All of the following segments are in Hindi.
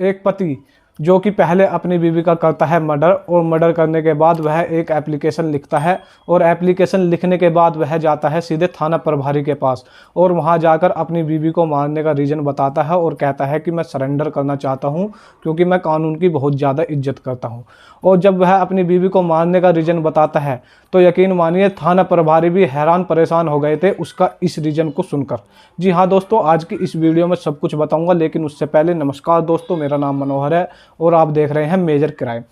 एक पति जो कि पहले अपनी बीवी का करता है मर्डर, और मर्डर करने के बाद वह एक एप्लीकेशन लिखता है, और एप्लीकेशन लिखने के बाद वह जाता है सीधे थाना प्रभारी के पास, और वहां जाकर अपनी बीवी को मारने का रीज़न बताता है और कहता है कि मैं सरेंडर करना चाहता हूं क्योंकि मैं कानून की बहुत ज़्यादा इज्जत करता हूं। और जब वह अपनी बीवी को मारने का रीज़न बताता है तो यकीन मानिए थाना प्रभारी भी हैरान परेशान हो गए थे उसका इस रीज़न को सुनकर। जी हाँ दोस्तों, आज की इस वीडियो में सब कुछ बताऊंगा, लेकिन उससे पहले नमस्कार दोस्तों, मेरा नाम मनोहर है और आप देख रहे हैं मेजर क्राइम।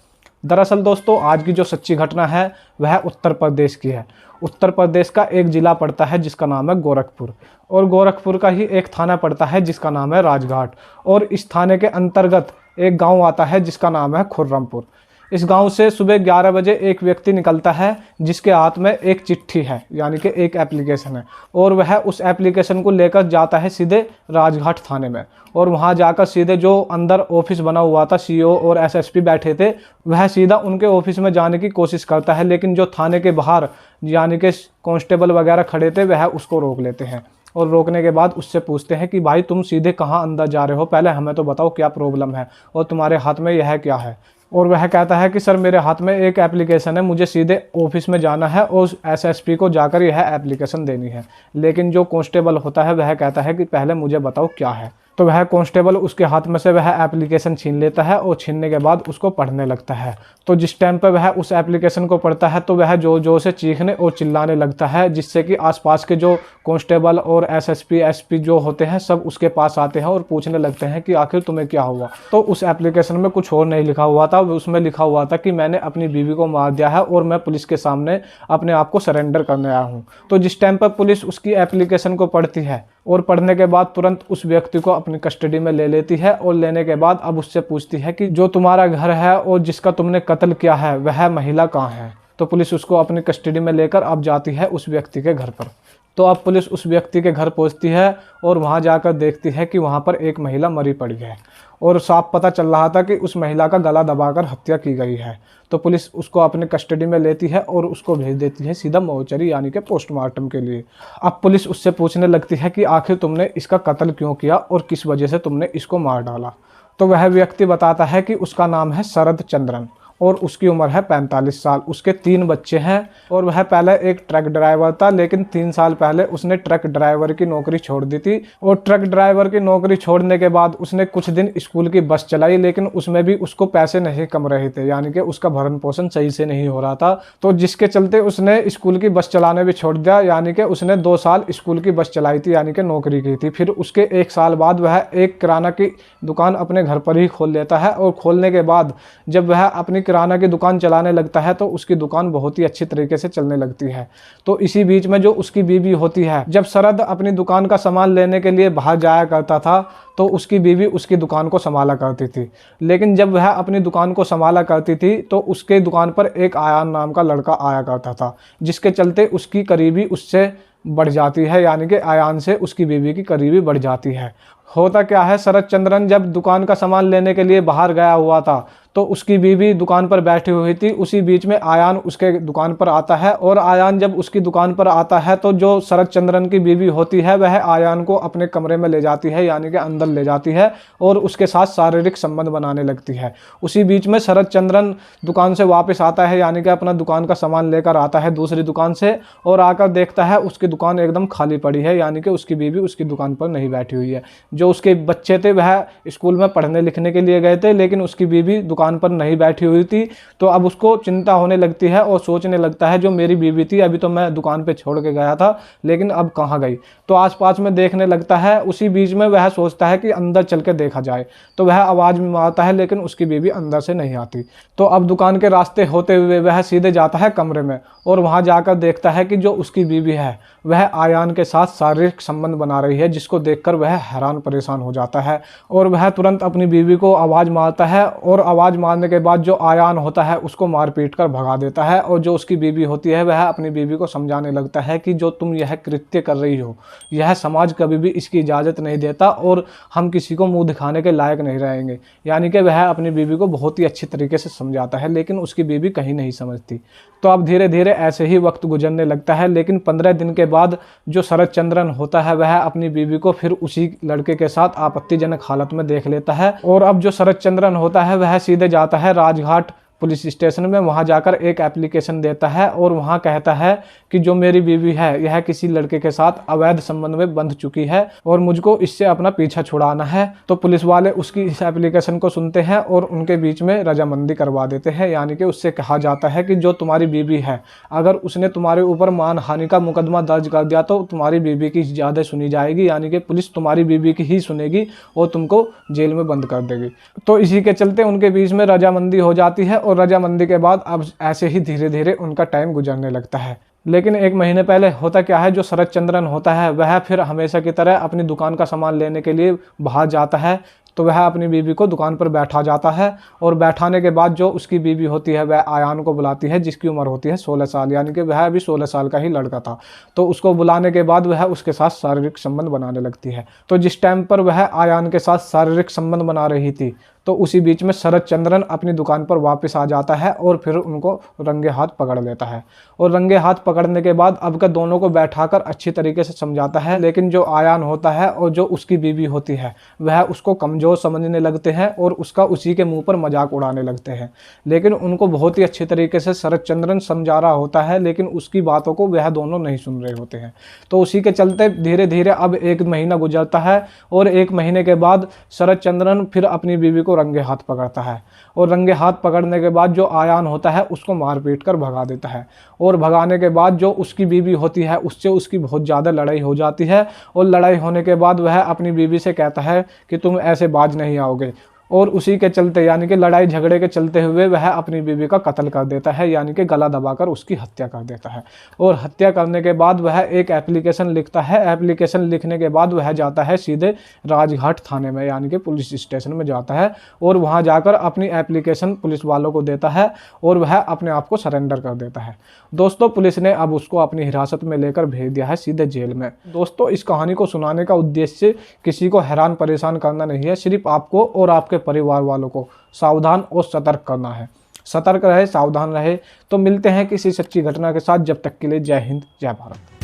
दरअसल दोस्तों, आज की जो सच्ची घटना है वह उत्तर प्रदेश की है। उत्तर प्रदेश का एक ज़िला पड़ता है जिसका नाम है गोरखपुर, और गोरखपुर का ही एक थाना पड़ता है जिसका नाम है राजघाट, और इस थाने के अंतर्गत एक गांव आता है जिसका नाम है खुर्रमपुर। इस गांव से सुबह 11 बजे एक व्यक्ति निकलता है जिसके हाथ में एक चिट्ठी है, यानी कि एक एप्लीकेशन है, और वह उस एप्लीकेशन को लेकर जाता है सीधे राजघाट थाने में, और वहां जाकर सीधे जो अंदर ऑफिस बना हुआ था, सीईओ और एसएसपी बैठे थे, वह सीधा उनके ऑफिस में जाने की कोशिश करता है, लेकिन जो थाने के बाहर यानी कि कांस्टेबल वगैरह खड़े थे वह उसको रोक लेते हैं, और रोकने के बाद उससे पूछते हैं कि भाई तुम सीधे कहाँ अंदर जा रहे हो, पहले हमें तो बताओ क्या प्रॉब्लम है और तुम्हारे हाथ में यह क्या है। और वह कहता है कि सर मेरे हाथ में एक एप्लीकेशन है, मुझे सीधे ऑफिस में जाना है और एसएसपी को जाकर यह एप्लीकेशन देनी है। लेकिन जो कांस्टेबल होता है वह कहता है कि पहले मुझे बताओ क्या है। तो वह कांस्टेबल उसके हाथ में से वह एप्लीकेशन छीन लेता है और छीनने के बाद उसको पढ़ने लगता है। तो जिस टाइम पर वह उस एप्लीकेशन को पढ़ता है तो वह जोर जोर से चीखने और चिल्लाने लगता है, जिससे कि आसपास के जो कांस्टेबल और एसएसपी एसपी जो होते हैं सब उसके पास आते हैं और पूछने लगते हैं कि आखिर तुम्हें क्या हुआ। तो उस एप्लीकेशन में कुछ और नहीं लिखा हुआ था, उसमें लिखा हुआ था कि मैंने अपनी बीवी को मार दिया है और मैं पुलिस के सामने अपने आप को सरेंडर करने आया हूँ। तो जिस टाइम पर पुलिस उसकी एप्लीकेशन को पढ़ती है और पढ़ने के बाद तुरंत उस व्यक्ति को अपनी कस्टडी में ले लेती है, और लेने के बाद अब उससे पूछती है कि जो तुम्हारा घर है और जिसका तुमने कत्ल किया है वह महिला कहाँ है। तो पुलिस उसको अपनी कस्टडी में लेकर अब जाती है उस व्यक्ति के घर पर। तो अब पुलिस उस व्यक्ति के घर पहुंचती है और वहां जाकर देखती है कि वहां पर एक महिला मरी पड़ी है, और साफ पता चल रहा था कि उस महिला का गला दबाकर हत्या की गई है। तो पुलिस उसको अपने कस्टडी में लेती है और उसको भेज देती है सीधा मोर्चरी यानी कि पोस्टमार्टम के लिए। अब पुलिस उससे पूछने लगती है कि आखिर तुमने इसका कत्ल क्यों किया और किस वजह से तुमने इसको मार डाला। तो वह व्यक्ति बताता है कि उसका नाम है शरद चंद्रन और उसकी उम्र है 45 साल, उसके 3 बच्चे हैं, और वह पहले एक ट्रक ड्राइवर था, लेकिन 3 साल पहले उसने ट्रक ड्राइवर की नौकरी छोड़ दी थी। और ट्रक ड्राइवर की नौकरी छोड़ने के बाद उसने कुछ दिन स्कूल की बस चलाई, लेकिन उसमें भी उसको पैसे नहीं कम रहे थे, यानी कि उसका भरण पोषण सही से नहीं हो रहा था। तो जिसके चलते उसने स्कूल की बस चलाने भी छोड़ दिया, यानी कि उसने 2 साल स्कूल की बस चलाई थी, यानी कि नौकरी की थी। फिर उसके 1 साल बाद वह एक किराना की दुकान अपने घर पर ही खोल लेता है, और खोलने के बाद जब वह अपनी किराना की दुकान चलाने लगता है तो उसकी दुकान बहुत ही अच्छी तरीके से चलने लगती है। तो इसी बीच में जो उसकी बीवी होती है, जब शरद अपनी दुकान का सामान लेने के लिए बाहर जाया करता था तो उसकी बीवी उसकी दुकान को संभाला करती थी। लेकिन जब वह अपनी दुकान को संभाला करती थी तो उसके दुकान पर एक आयान नाम का लड़का आया करता था, जिसके चलते उसकी करीबी उससे बढ़ जाती है, यानी कि आयान से उसकी बीवी की करीबी बढ़ जाती है। होता क्या है, शरद चंद्रन जब दुकान का सामान लेने के लिए बाहर गया हुआ था तो उसकी बीवी दुकान पर बैठी हुई थी। उसी बीच में आयान उसके दुकान पर आता है, और आयान जब उसकी दुकान पर आता है तो जो शरद चंद्रन की बीवी होती है वह आयान को अपने कमरे में ले जाती है, यानी कि अंदर ले जाती है, और उसके साथ शारीरिक संबंध बनाने लगती है। उसी बीच में शरद चंद्रन दुकान से वापस आता है, यानी कि अपना दुकान का सामान लेकर आता है दूसरी दुकान से, और आकर देखता है उसकी दुकान एकदम खाली पड़ी है, यानी कि उसकी बीवी उसकी दुकान पर नहीं बैठी हुई है। जो उसके बच्चे थे वह स्कूल में पढ़ने लिखने के लिए गए थे, लेकिन उसकी बीवी दुकान पर नहीं बैठी हुई थी। तो अब उसको चिंता होने लगती है और सोचने लगता है जो मेरी बीवी थी अभी तो मैं दुकान पे छोड़ के गया था, लेकिन अब कहाँ गई। तो आसपास में देखने लगता है। उसी बीच में वह सोचता है कि अंदर चल के देखा जाए, तो वह आवाज़ में मारता है, लेकिन उसकी बीवी अंदर से नहीं आती। तो अब दुकान के रास्ते होते हुए वह सीधे जाता है कमरे में, और वहां जाकर देखता है कि जो उसकी बीवी है वह आयान के साथ शारीरिक संबंध बना रही है, जिसको देखकर वह हैरान परेशान हो जाता है, और वह तुरंत अपनी बीवी को आवाज़ मारता है, और आवाज़ मारने के बाद जो आयान होता है उसको मार पीट कर भगा देता है। और जो उसकी बीवी होती है वह अपनी बीवी को समझाने लगता है कि जो तुम यह कृत्य कर रही हो यह समाज कभी भी इसकी इजाज़त नहीं देता, और हम किसी को मुंह दिखाने के लायक नहीं रहेंगे। यानी कि वह अपनी बीवी को बहुत ही अच्छी तरीके से समझाता है, लेकिन उसकी बीवी कहीं नहीं समझती। तो अब धीरे धीरे ऐसे ही वक्त गुजरने लगता है, लेकिन 15 दिन के बाद जो शरद चंद्रन होता है वह अपनी बीवी को फिर उसी लड़के के साथ आपत्तिजनक हालत में देख लेता है। और अब जो शरद चंद्रन होता है वह सीधे जाता है राजघाट पुलिस स्टेशन में। वहां जाकर एक एप्लीकेशन देता है और वहां कहता है कि जो मेरी बीवी है यह किसी लड़के के साथ अवैध संबंध में बंध चुकी है और मुझको इससे अपना पीछा छुड़ाना है। तो पुलिस वाले उसकी इस एप्लीकेशन को सुनते हैं और उनके बीच में रजामंदी करवा देते हैं। यानी कि उससे कहा जाता है कि जो तुम्हारी बीवी है अगर उसने तुम्हारे ऊपर मानहानि का मुकदमा दर्ज कर दिया तो तुम्हारी बीवी की ज़्यादा सुनी जाएगी, यानी कि पुलिस तुम्हारी बीवी की ही सुनेगी और तुमको जेल में बंद कर देगी। तो इसी के चलते उनके बीच में रजामंदी हो जाती है और रजामंदी के बाद अब ऐसे ही धीरे धीरे उनका टाइम गुजरने लगता है। लेकिन एक महीने पहले होता क्या है, जो शरद चंद्रन होता है वह फिर हमेशा की तरह अपनी दुकान का सामान लेने के लिए बाहर जाता है। तो वह अपनी बीवी को दुकान पर बैठा जाता है और बैठाने के बाद जो उसकी बीवी होती है वह आयान को बुलाती है, जिसकी उम्र होती है 16 साल, यानी कि वह अभी 16 साल का ही लड़का था। तो उसको बुलाने के बाद वह उसके साथ शारीरिक संबंध बनाने लगती है। तो जिस टाइम पर वह आयान के साथ शारीरिक संबंध बना रही थी तो उसी बीच में शरद चंद्रन अपनी दुकान पर वापस आ जाता है और फिर उनको रंगे हाथ पकड़ लेता है। और रंगे हाथ पकड़ने के बाद अब का दोनों को बैठाकर अच्छी तरीके से समझाता है। लेकिन जो आयान होता है और जो उसकी बीवी होती है वह उसको कमज़ोर समझने लगते हैं और उसका उसी के मुंह पर मजाक उड़ाने लगते हैं। लेकिन उनको बहुत ही अच्छी तरीके से शरद चंद्रन समझा रहा होता है, लेकिन उसकी बातों को वह दोनों नहीं सुन रहे होते हैं। तो उसी के चलते धीरे धीरे अब 1 महीना गुजरता है और 1 महीने के बाद शरद चंद्रन फिर अपनी बीवी को रंगे हाथ पकड़ता है। और रंगे हाथ पकड़ने के बाद जो आयान होता है उसको मार पीट कर भगा देता है। और भगाने के बाद जो उसकी बीवी होती है उससे उसकी बहुत ज़्यादा लड़ाई हो जाती है। और लड़ाई होने के बाद वह अपनी बीवी से कहता है कि तुम ऐसे बाज नहीं आओगे। और उसी के चलते यानी कि लड़ाई झगड़े के चलते हुए वह अपनी बीवी का कत्ल कर देता है, यानी कि गला दबाकर उसकी हत्या कर देता है। और हत्या करने के बाद वह एक एप्लीकेशन लिखता है। एप्लीकेशन लिखने के बाद वह जाता है सीधे राजघाट थाने में, यानी कि पुलिस स्टेशन में जाता है और वहां जाकर अपनी एप्लीकेशन पुलिस वालों को देता है और वह अपने आप को सरेंडर कर देता है। दोस्तों, पुलिस ने अब उसको अपनी हिरासत में लेकर भेज दिया है सीधे जेल में। दोस्तों, इस कहानी को सुनाने का उद्देश्य किसी को हैरान परेशान करना नहीं है, सिर्फ आपको और आपके परिवार वालों को सावधान और सतर्क करना है। सतर्क रहे, सावधान रहे। तो मिलते हैं किसी सच्ची घटना के साथ। जब तक के लिए जय हिंद, जय भारत।